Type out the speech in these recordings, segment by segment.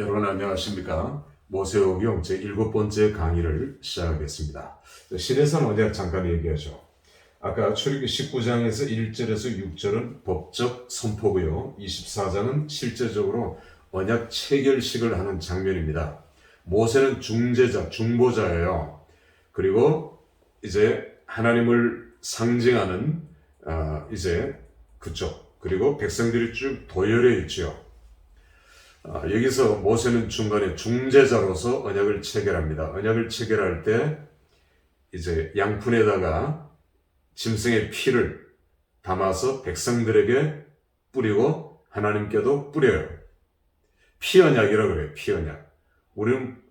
여러분 안녕하십니까? 모세오경 제7번째 강의를 시작하겠습니다. 신해산 언약 잠깐 얘기하죠. 아까 출애굽기 19장에서 1절에서 6절은 법적 선포고요. 24장은 실제적으로 언약 체결식을 하는 장면입니다. 모세는 중재자, 중보자예요. 그리고 이제 하나님을 상징하는 이제 그쪽, 그리고 백성들이 쭉 도열해 있죠. 여기서 모세는 중간에 중재자로서 언약을 체결합니다. 언약을 체결할 때 이제 양푼에다가 짐승의 피를 담아서 백성들에게 뿌리고 하나님께도 뿌려요. 피언약이라고 그래요. 피언약. 우리는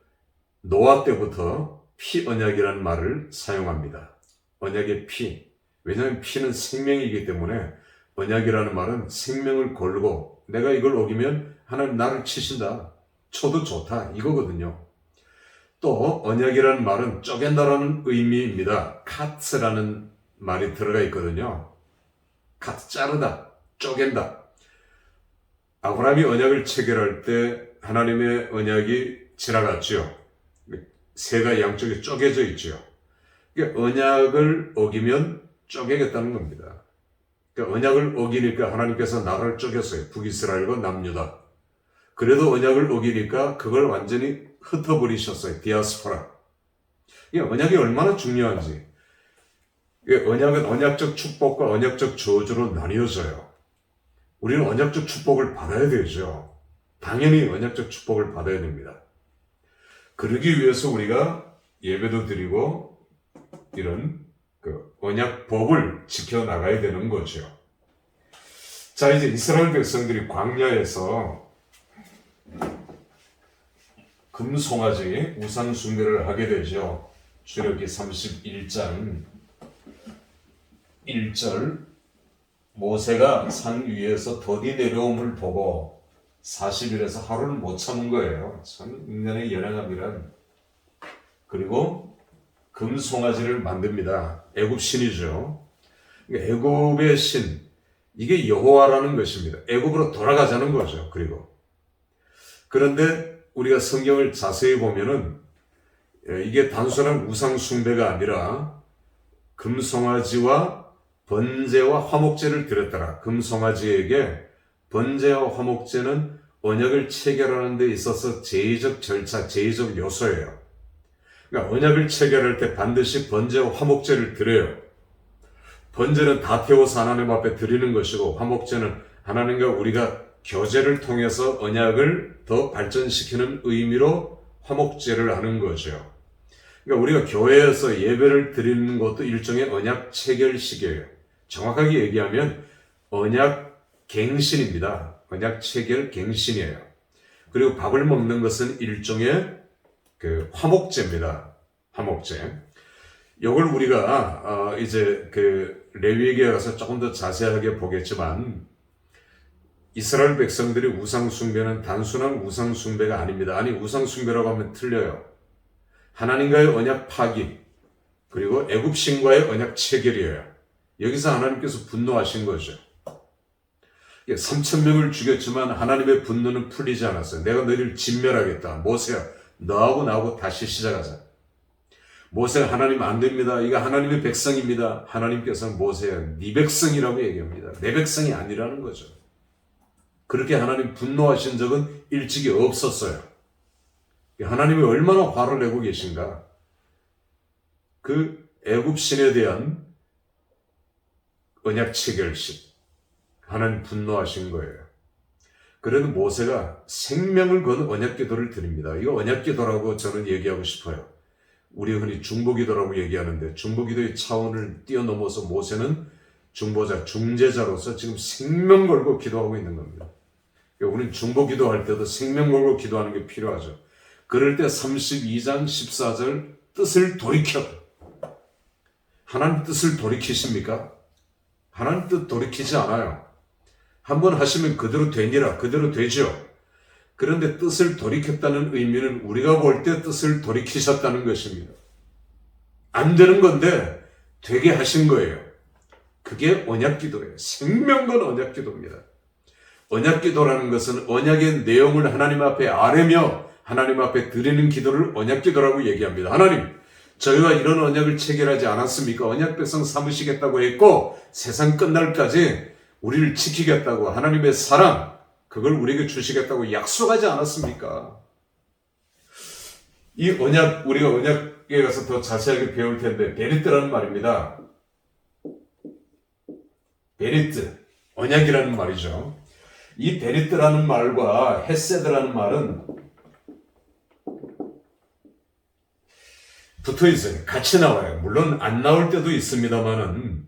노아 때부터 피언약이라는 말을 사용합니다. 언약의 피. 왜냐하면 피는 생명이기 때문에 언약이라는 말은 생명을 걸고 내가 이걸 어기면 하나님 나를 치신다. 쳐도 좋다. 이거거든요. 또 언약이라는 말은 쪼갠다라는 의미입니다. 카트라는 말이 들어가 있거든요. 카트 자르다. 쪼갠다. 아브라함이 언약을 체결할 때 하나님의 언약이 지나갔죠. 새가 양쪽에 쪼개져 있죠. 그러니까 언약을 어기면 쪼개겠다는 겁니다. 그러니까 언약을 어기니까 하나님께서 나라를 쪼갰어요. 북이스라엘과 남유다. 그래도 언약을 어기니까 그걸 완전히 흩어버리셨어요. 디아스포라. 언약이 얼마나 중요한지. 언약은 언약적 축복과 언약적 저주로 나뉘어져요. 우리는 언약적 축복을 받아야 되죠. 당연히 언약적 축복을 받아야 됩니다. 그러기 위해서 우리가 예배도 드리고 이런 언약법을 지켜나가야 되는 거죠. 자, 이제 이스라엘 백성들이 광야에서 금송아지 우상 숭배를 하게 되죠. 출애굽기 31장 1절 모세가 산 위에서 더디 내려옴을 보고 40일에서 하루를 못 참은 거예요. 참 인간의 연약함이란. 그리고 금송아지를 만듭니다. 애굽 신이죠. 애굽의 신, 이게 여호와라는 것입니다. 애굽으로 돌아가자는 거죠. 그런데 우리가 성경을 자세히 보면은 이게 단순한 우상 숭배가 아니라 금송아지와 번제와 화목제를 드렸더라. 금송아지에게 번제와 화목제는 언약을 체결하는 데 있어서 제의적 절차, 제의적 요소예요. 그러니까 언약을 체결할 때 반드시 번제와 화목제를 드려요. 번제는 다 태워서 하나님 앞에 드리는 것이고 화목제는 하나님과 우리가 교제를 통해서 언약을 더 발전시키는 의미로 화목제를 하는 거죠. 그러니까 우리가 교회에서 예배를 드리는 것도 일종의 언약 체결식이에요. 정확하게 얘기하면 언약 갱신입니다. 언약 체결 갱신이에요. 그리고 밥을 먹는 것은 일종의 화목제입니다. 화목제. 이걸 우리가 이제 레위기에 가서 조금 더 자세하게 보겠지만 이스라엘 백성들이 우상 숭배는 단순한 우상 숭배가 아닙니다. 아니 우상 숭배라고 하면 틀려요. 하나님과의 언약 파기 그리고 애굽 신과의 언약 체결이에요. 여기서 하나님께서 분노하신 거죠. 3,000명을 죽였지만 하나님의 분노는 풀리지 않았어요. 내가 너희를 진멸하겠다. 모세야 너하고 나하고 다시 시작하자. 모세가 하나님 안 됩니다. 이거 하나님의 백성입니다. 하나님께서는 모세야 네 백성이라고 얘기합니다. 내 백성이 아니라는 거죠. 그렇게 하나님 분노하신 적은 일찍이 없었어요. 하나님이 얼마나 화를 내고 계신가. 그 애굽 신에 대한 언약 체결식. 하나님 분노하신 거예요. 그래도 모세가 생명을 건 언약 기도를 드립니다. 이거 언약 기도라고 저는 얘기하고 싶어요. 우리 흔히 중보 기도라고 얘기하는데 중보 기도의 차원을 뛰어넘어서 모세는 중보자, 중재자로서 지금 생명 걸고 기도하고 있는 겁니다. 우리는 중보 기도할 때도 생명 걸고 기도하는 게 필요하죠. 그럴 때 32장 14절 뜻을 돌이켜. 하나님 뜻을 돌이키십니까? 하나님 뜻 돌이키지 않아요. 한번 하시면 그대로 되니라. 그대로 되죠. 그런데 뜻을 돌이켰다는 의미는 우리가 볼 때 뜻을 돌이키셨다는 것입니다. 안 되는 건데 되게 하신 거예요. 그게 언약 기도예요. 생명 건 언약 기도입니다. 언약 기도라는 것은 언약의 내용을 하나님 앞에 아뢰며 하나님 앞에 드리는 기도를 언약 기도라고 얘기합니다. 하나님, 저희와 이런 언약을 체결하지 않았습니까? 언약 백성 삼으시겠다고 했고 세상 끝날까지 우리를 지키겠다고 하나님의 사랑, 그걸 우리에게 주시겠다고 약속하지 않았습니까? 이 언약, 우리가 언약에 가서 더 자세하게 배울 텐데 베리트라는 말입니다. 베리트, 언약이라는 말이죠. 이 베리트라는 말과 헤세드라는 말은 붙어 있어요. 같이 나와요. 물론 안 나올 때도 있습니다만은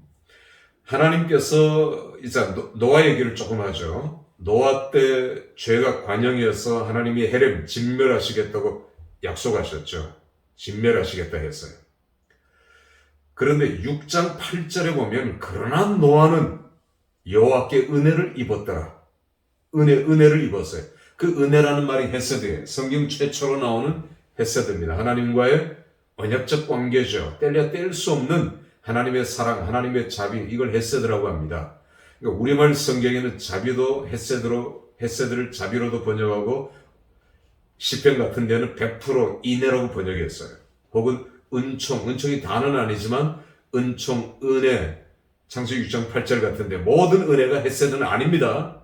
하나님께서 이제 노아 얘기를 조금 하죠. 노아 때 죄가 관영이어서 하나님이 헤렘 진멸하시겠다고 약속하셨죠. 진멸하시겠다 했어요. 그런데 6장 8절에 보면 그러나 노아는 여호와께 은혜를 입었더라. 은혜를 입었어요. 그 은혜라는 말이 헤세드예요. 성경 최초로 나오는 헤세드입니다. 하나님과의 언약적 관계죠. 뗄 수 없는 하나님의 사랑, 하나님의 자비, 이걸 헤세드라고 합니다. 그러니까 우리말 성경에는 자비도 헤세드를 자비로도 번역하고 시편 같은 데는 100% 인애라고 번역했어요. 혹은 은총이 다는 아니지만 은총, 은혜, 창세기 6장 8절 같은데 모든 은혜가 헤세드는 아닙니다.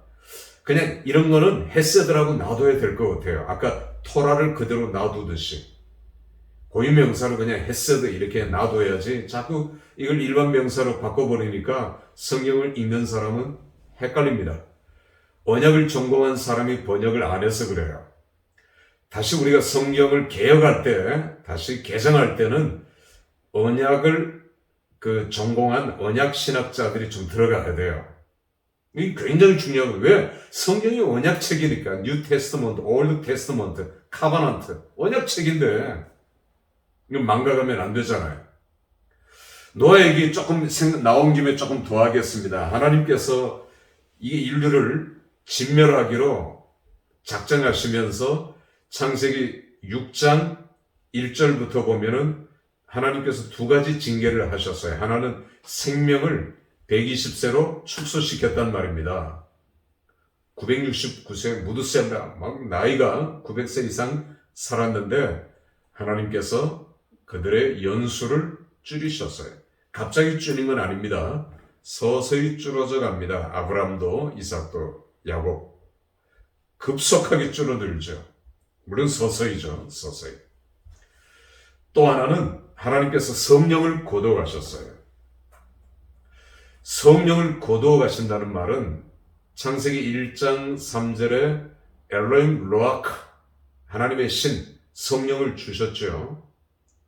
그냥 이런 거는 헤세드라고 놔둬야 될 것 같아요. 아까 토라를 그대로 놔두듯이. 고유명사로 그냥 헤세드 이렇게 놔둬야지 자꾸 이걸 일반 명사로 바꿔버리니까 성경을 읽는 사람은 헷갈립니다. 언약을 전공한 사람이 번역을 안 해서 그래요. 다시 우리가 성경을 개혁할 때, 다시 개정할 때는 언약을 전공한 언약 신학자들이 좀 들어가야 돼요. 이게 굉장히 중요하고, 왜? 성경이 언약책이니까, 뉴 테스트먼트, 올드 테스트먼트, 카바넌트, 언약책인데, 이거 망각하면 안 되잖아요. 노아 얘기 조금 나온 김에 조금 더 하겠습니다. 하나님께서 이 인류를 진멸하기로 작정하시면서 창세기 6장 1절부터 보면은 하나님께서 두 가지 징계를 하셨어요. 하나는 생명을 120세로 축소시켰단 말입니다. 969세 무드셀라, 막 나이가 900세 이상 살았는데 하나님께서 그들의 연수를 줄이셨어요. 갑자기 줄인 건 아닙니다. 서서히 줄어져 갑니다. 아브람도, 이삭도, 야곱. 급속하게 줄어들죠. 물론 서서히죠. 서서히. 또 하나는 하나님께서 성령을 거두어가셨어요. 성령을 거두어가신다는 말은 창세기 1장 3절에 엘로힘 로아크, 하나님의 신, 성령을 주셨죠.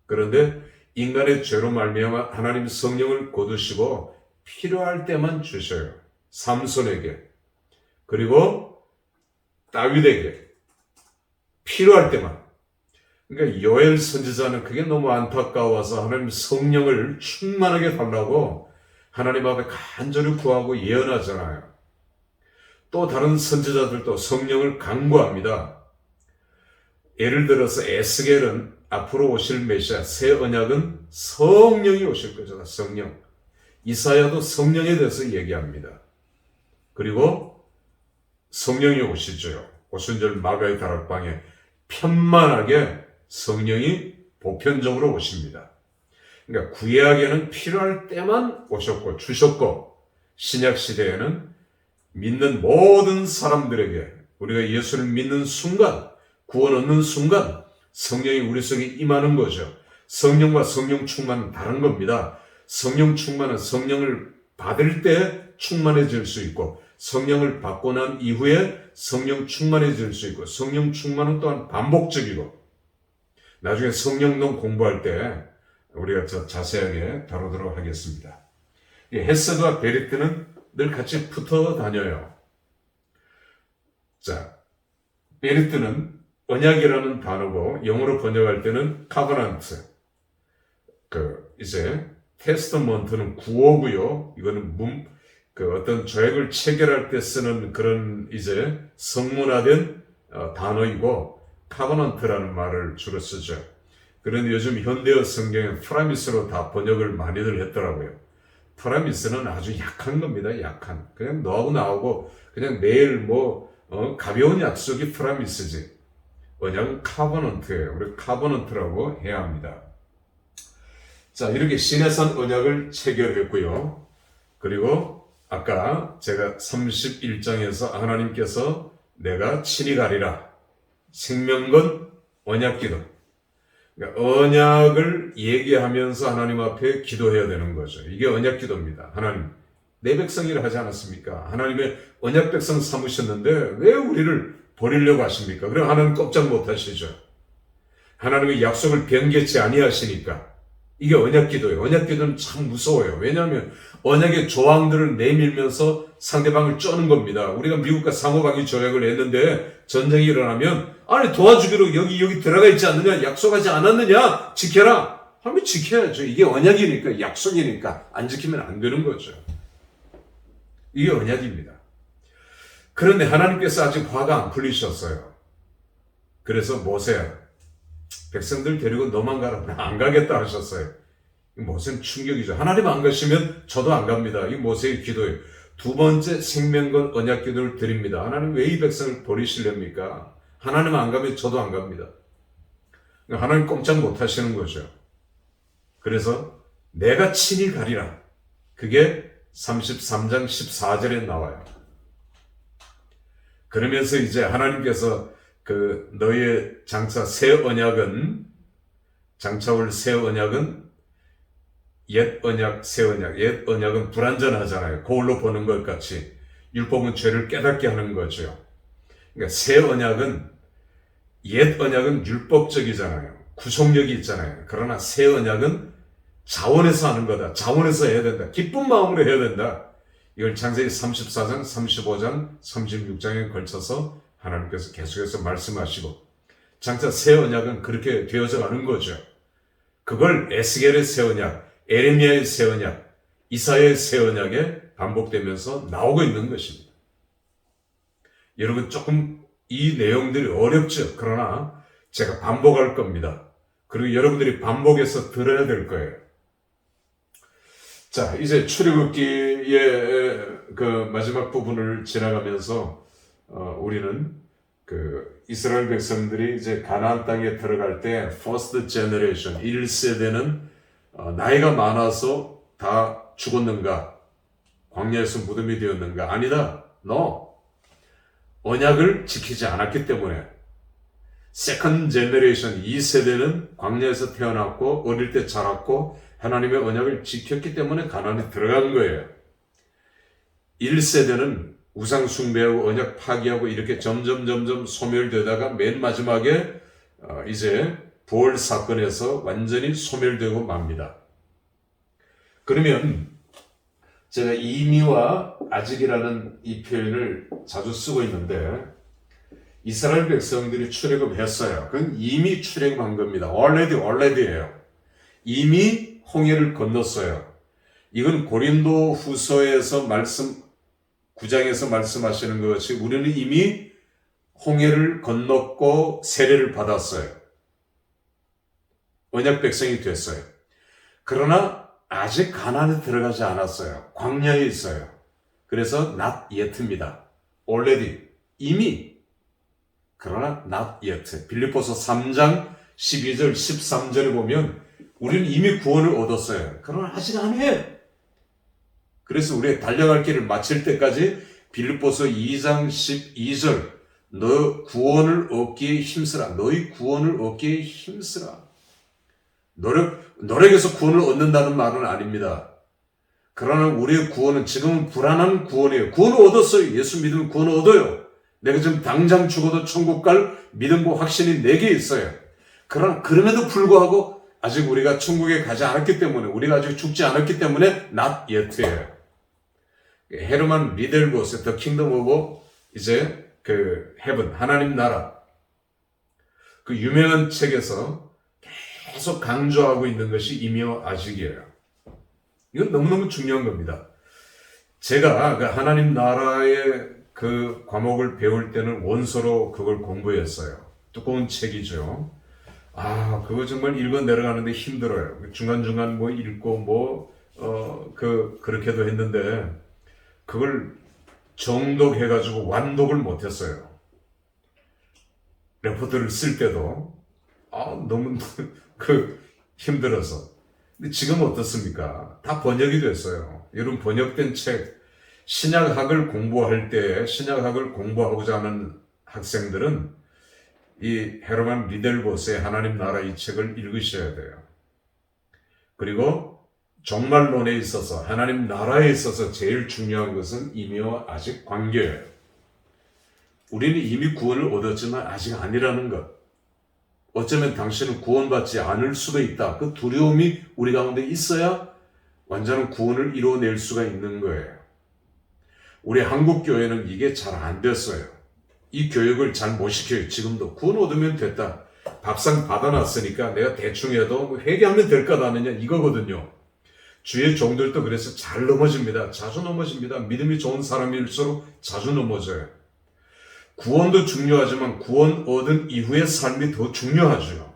그런데 인간의 죄로 말미암아 하나님 성령을 거두시고 필요할 때만 주셔요. 삼손에게, 그리고 다윗에게 필요할 때만. 그러니까 요엘 선지자는 그게 너무 안타까워서 하나님 성령을 충만하게 달라고 하나님 앞에 간절히 구하고 예언하잖아요. 또 다른 선지자들도 성령을 간구합니다. 예를 들어서 에스겔은 앞으로 오실 메시아, 새 언약은 성령이 오실 거잖아. 성령. 이사야도 성령에 대해서 얘기합니다. 그리고 성령이 오시죠. 오순절 마가의 다락방에 편만하게 성령이 보편적으로 오십니다. 그러니까 구약에는 필요할 때만 오셨고 주셨고, 신약 시대에는 믿는 모든 사람들에게 우리가 예수를 믿는 순간, 구원 얻는 순간 성령이 우리 속에 임하는 거죠. 성령과 성령 충만은 다른 겁니다. 성령 충만은 성령을 받을 때 충만해질 수 있고, 성령을 받고 난 이후에 성령 충만해질 수 있고, 성령 충만은 또한 반복적이고, 나중에 성령론 공부할 때 우리가 더 자세하게 다루도록 하겠습니다. 헤세드와 베리트는 늘 같이 붙어 다녀요. 자, 베리트는 언약이라는 단어고 영어로 번역할 때는 카버넌트. 이제 테스트먼트는 구호고요. 이거는 어떤 조약을 체결할 때 쓰는 그런 이제 성문화된 단어이고, 카버넌트라는 말을 주로 쓰죠. 그런데 요즘 현대어 성경에 프라미스로 다 번역을 많이들 했더라고요. 프라미스는 아주 약한 겁니다. 약한. 그냥 너하고 나하고 그냥 매일 가벼운 약속이 프라미스지. 언약은 카버넌트예요. 우리 카버넌트라고 해야 합니다. 자, 이렇게 시내산 언약을 체결했고요. 그리고 아까 제가 31장에서 하나님께서 내가 친히 가리라. 생명건 언약기도. 그러니까 언약을 얘기하면서 하나님 앞에 기도해야 되는 거죠. 이게 언약기도입니다. 하나님, 내 백성이라 하지 않았습니까? 하나님의 언약 백성 삼으셨는데 왜 우리를 버리려고 하십니까? 그럼 하나님 꼼짝 못 하시죠. 하나님의 약속을 변개치 아니하시니까. 이게 언약기도예요. 언약기도는 참 무서워요. 왜냐하면 언약의 조항들을 내밀면서 상대방을 쪼는 겁니다. 우리가 미국과 상호방위 조약을 했는데 전쟁이 일어나면 아니 도와주기로 여기 들어가 있지 않느냐, 약속하지 않았느냐, 지켜라 하면 지켜야죠. 이게 언약이니까, 약속이니까 안 지키면 안 되는 거죠. 이게 언약입니다. 그런데 하나님께서 아직 화가 안 풀리셨어요. 그래서 모세야, 백성들 데리고 너만 가라. 나 안 가겠다 하셨어요. 모세는 충격이죠. 하나님 안 가시면 저도 안 갑니다. 이 모세의 기도예요. 두 번째 생명건 언약 기도를 드립니다. 하나님 왜 이 백성을 버리시렵니까? 하나님 안 가면 저도 안 갑니다. 하나님 꼼짝 못 하시는 거죠. 그래서 내가 친히 가리라. 그게 33장 14절에 나와요. 그러면서 이제 하나님께서 너희의 장차 새 언약은, 장차올 새 언약은 옛 언약, 새 언약. 옛 언약은 불완전하잖아요. 거울로 보는 것 같이. 율법은 죄를 깨닫게 하는 거죠. 그러니까 새 언약은, 옛 언약은 율법적이잖아요. 구속력이 있잖아요. 그러나 새 언약은 자원에서 하는 거다. 자원에서 해야 된다. 기쁜 마음으로 해야 된다. 이걸 창세기 34장, 35장, 36장에 걸쳐서 하나님께서 계속해서 말씀하시고, 장차 새 언약은 그렇게 되어져 가는 거죠. 그걸 에스겔의 새 언약, 에레미야의 새 언약, 이사야의 새 언약에 반복되면서 나오고 있는 것입니다. 여러분 조금 이 내용들이 어렵죠. 그러나 제가 반복할 겁니다. 그리고 여러분들이 반복해서 들어야 될 거예요. 자, 이제 출애굽기의 마지막 부분을 지나가면서 우리는 이스라엘 백성들이 이제 가나안 땅에 들어갈 때 first generation 1세대는 나이가 많아서 다 죽었는가? 광야에서 무덤이 되었는가? 아니다. No. 언약을 지키지 않았기 때문에 second generation 2세대는 광야에서 태어났고 어릴 때 자랐고 하나님의 언약을 지켰기 때문에 가나안에 들어간 거예요. 1세대는 우상 숭배하고 언약 파기하고 이렇게 점점 소멸되다가 맨 마지막에 이제 부활 사건에서 완전히 소멸되고 맙니다. 그러면 제가 이미와 아직이라는 이 표현을 자주 쓰고 있는데 이스라엘 백성들이 출애굽했어요. 그건 이미 출애굽한 겁니다. already예요. 이미 홍해를 건넜어요. 이건 고린도 후서에서 9장에서 말씀하시는 것이 우리는 이미 홍해를 건넜고 세례를 받았어요. 언약 백성이 됐어요. 그러나 아직 가나안에 들어가지 않았어요. 광야에 있어요. 그래서 not yet입니다. already, 이미. 그러나 not yet. 빌립보서 3장 12절 13절에 보면 우리는 이미 구원을 얻었어요. 그러나 아직 안 해. 그래서 우리의 달려갈 길을 마칠 때까지 빌립보서 2장 12절 너 구원을 얻기에 힘쓰라. 너희 구원을 얻기에 힘쓰라. 노력해서 구원을 얻는다는 말은 아닙니다. 그러나 우리의 구원은 지금은 불안한 구원이에요. 구원을 얻었어요. 예수 믿으면 구원을 얻어요. 내가 지금 당장 죽어도 천국 갈 믿음과 확신이 내게 있어요. 그러나 그럼에도 불구하고 아직 우리가 천국에 가지 않았기 때문에, 우리가 아직 죽지 않았기 때문에 not yet예요. 헤르만 리델보스 The Kingdom of 이제 heaven, 하나님 나라, 그 유명한 책에서 계속 강조하고 있는 것이 이미와 아직이에요. 이건 너무너무 중요한 겁니다. 제가 하나님 나라의 그 과목을 배울 때는 원서로 그걸 공부했어요. 두꺼운 책이죠. 그거 정말 읽어 내려가는데 힘들어요. 중간중간 읽고 그렇게도 했는데, 그걸 정독해가지고 완독을 못했어요. 레포트를 쓸 때도, 너무, 힘들어서. 근데 지금 어떻습니까? 다 번역이 됐어요. 이런 번역된 책, 신약학을 공부할 때, 신약학을 공부하고자 하는 학생들은 이 헤르만 리델보스의 하나님 나라 이 책을 읽으셔야 돼요. 그리고 종말론에 있어서 하나님 나라에 있어서 제일 중요한 것은 이미와 아직 관계예요. 우리는 이미 구원을 얻었지만 아직 아니라는 것. 어쩌면 당신은 구원받지 않을 수도 있다. 그 두려움이 우리 가운데 있어야 완전한 구원을 이루어낼 수가 있는 거예요. 우리 한국 교회는 이게 잘 안 됐어요. 이 교육을 잘 못 시켜요. 지금도 구원 얻으면 됐다. 밥상 받아놨으니까 내가 대충 해도 회개하면 될 것 아니냐 이거거든요. 주의 종들도 그래서 잘 넘어집니다. 자주 넘어집니다. 믿음이 좋은 사람일수록 자주 넘어져요. 구원도 중요하지만 구원 얻은 이후의 삶이 더 중요하죠.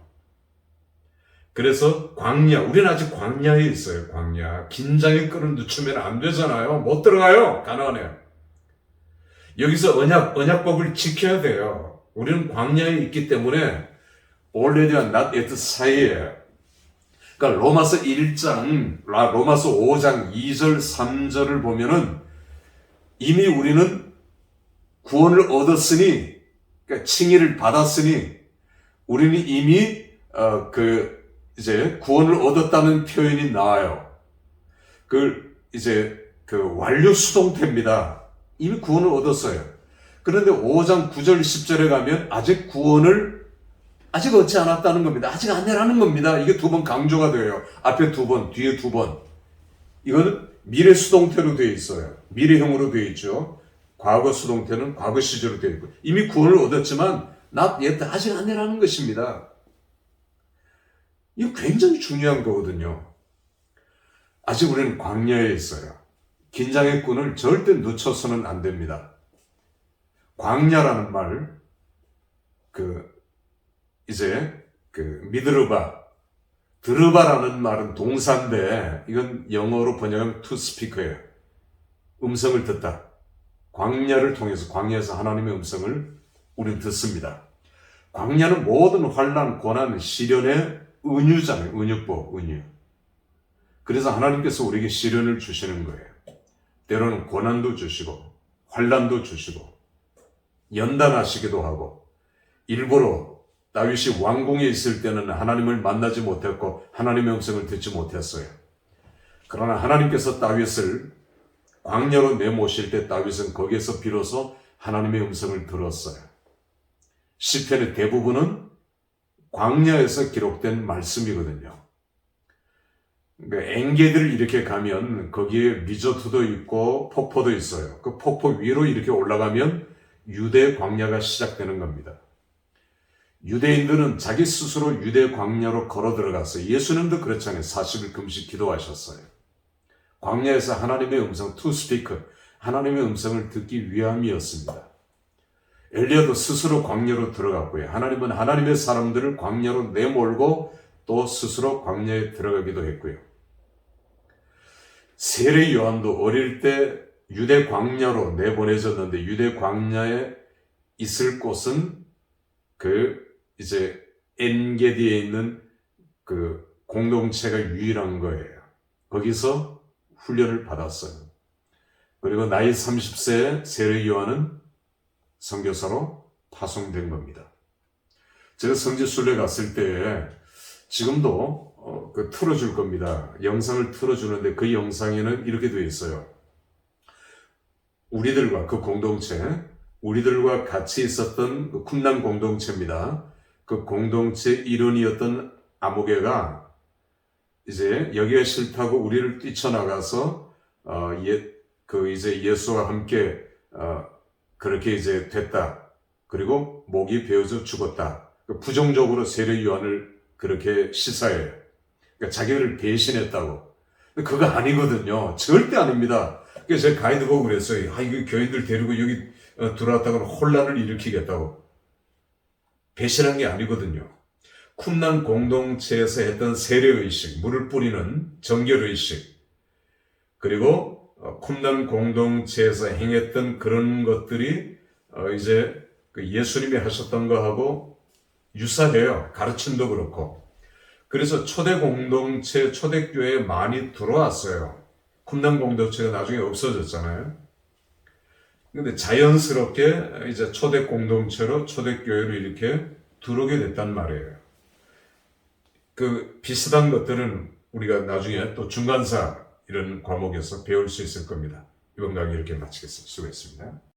그래서 광야, 우리는 아직 광야에 있어요. 광야. 긴장의 끈을 늦추면 안 되잖아요. 못 들어가요. 가나안에. 여기서 언약법을 지켜야 돼요. 우리는 광야에 있기 때문에 already and not yet 사이에. 그러니까 로마서 1장, 로마서 5장 2절, 3절을 보면은 이미 우리는 구원을 얻었으니, 그러니까 칭의를 받았으니, 우리는 이미 이제 구원을 얻었다는 표현이 나와요. 이제 완료 수동태입니다. 이미 구원을 얻었어요. 그런데 5장 9절 10절에 가면 아직 구원을 아직 얻지 않았다는 겁니다. 아직 아니라는 겁니다. 이게 두 번 강조가 돼요. 앞에 두 번, 뒤에 두 번. 이거는 미래 수동태로 되어 있어요. 미래형으로 되어 있죠. 과거 수동태는 과거 시제로 되어 있고 이미 구원을 얻었지만 not yet 아직 아니라는 것입니다. 이거 굉장히 중요한 거거든요. 아직 우리는 광야에 있어요. 긴장의 끈을 절대 늦춰서는 안 됩니다. 광야라는 말, 드르바라는 말은 동사인데, 이건 영어로 번역하면 to speak예요. 음성을 듣다. 광야를 통해서, 광야에서 하나님의 음성을 우리는 듣습니다. 광야는 모든 환난, 고난, 시련의 은유잖아요. 은유법, 은유. 그래서 하나님께서 우리에게 시련을 주시는 거예요. 때로는 고난도 주시고, 환난도 주시고, 연단하시기도 하고, 일부러 다윗이 왕궁에 있을 때는 하나님을 만나지 못했고 하나님의 음성을 듣지 못했어요. 그러나 하나님께서 다윗을 광야로 내모실 때 다윗은 거기에서 비로소 하나님의 음성을 들었어요. 시편의 대부분은 광야에서 기록된 말씀이거든요. 그러니까 엥게들 이렇게 가면 거기에 미조트도 있고 폭포도 있어요. 그 폭포 위로 이렇게 올라가면 유대 광야가 시작되는 겁니다. 유대인들은 자기 스스로 유대 광야로 걸어 들어갔어요. 예수님도 그렇잖아요. 40일 금식 기도하셨어요. 광야에서 하나님의 음성, to speak, 하나님의 음성을 듣기 위함이었습니다. 엘리야도 스스로 광야로 들어갔고요. 하나님은 하나님의 사람들을 광야로 내몰고 또 스스로 광야에 들어가기도 했고요. 세례 요한도 어릴 때 유대 광야로 내보내졌는데 유대 광야에 있을 곳은 이제 엔게디에 있는 공동체가 유일한 거예요. 거기서 훈련을 받았어요. 그리고 나이 30세에 세례 요한은 선교사로 파송된 겁니다. 제가 성지순례 갔을 때 지금도 틀어줄 겁니다. 영상을 틀어주는데 그 영상에는 이렇게 되어 있어요. 우리들과 그 공동체, 우리들과 같이 있었던 쿰난 공동체입니다. 그 공동체 일원이었던 아무개가 이제 여기가 싫다고 우리를 뛰쳐나가서 이제 예수와 함께 그렇게 이제 됐다. 그리고 목이 베어져 죽었다. 부정적으로 세례 요한을 그렇게 시사해요. 그러니까 자기를 배신했다고. 근데 그거 아니거든요. 절대 아닙니다. 그래서 제 가이드 보고 그랬어요. 이거 교인들 데리고 여기 들어왔다가 혼란을 일으키겠다고. 배신한 게 아니거든요. 쿰난 공동체에서 했던 세례의식, 물을 뿌리는 정결의식, 그리고 쿰단 공동체에서 행했던 그런 것들이 이제 그 예수님이 하셨던 거하고 유사해요. 가르침도 그렇고. 그래서 초대 공동체, 초대교회에 많이 들어왔어요. 쿰단 공동체가 나중에 없어졌잖아요. 근데 자연스럽게 이제 초대 공동체로 초대교회로 이렇게 들어오게 됐단 말이에요. 그 비슷한 것들은 우리가 나중에 또 중간사 이런 과목에서 배울 수 있을 겁니다. 이번 강의 이렇게 마치겠습니다. 수고했습니다.